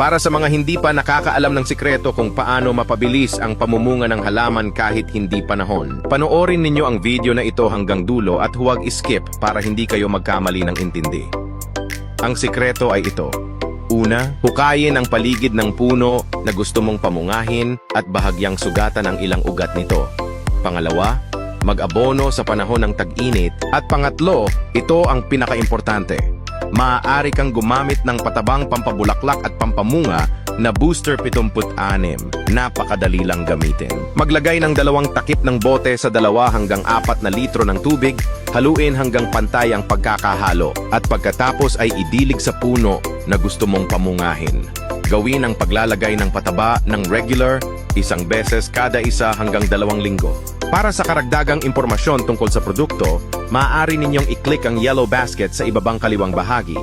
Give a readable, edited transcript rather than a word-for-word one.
Para sa mga hindi pa nakakaalam ng sikreto kung paano mapabilis ang pamumunga ng halaman kahit hindi panahon, panoorin ninyo ang video na ito hanggang dulo at huwag skip para hindi kayo magkamali ng intindi. Ang sikreto ay ito. Una, hukayin ang paligid ng puno na gusto mong pamungahin at bahagyang sugatan ang ilang ugat nito. Pangalawa, mag-abono sa panahon ng tag-init. At pangatlo, ito ang pinakaimportante. Maaari kang gumamit ng patabang pampabulaklak at pampamunga na Booster 76. Napakadali lang gamitin. Maglagay ng 2 takip ng bote sa 2 hanggang 4 na litro ng tubig, haluin hanggang pantay ang pagkakahalo, at pagkatapos ay idilig sa puno na gusto mong pamungahin. Gawin ang paglalagay ng pataba ng regular, 1 beses kada 1 hanggang 2 linggo. Para sa karagdagang impormasyon tungkol sa produkto, maaari ninyong i-click ang yellow basket sa ibabang kaliwang bahagi.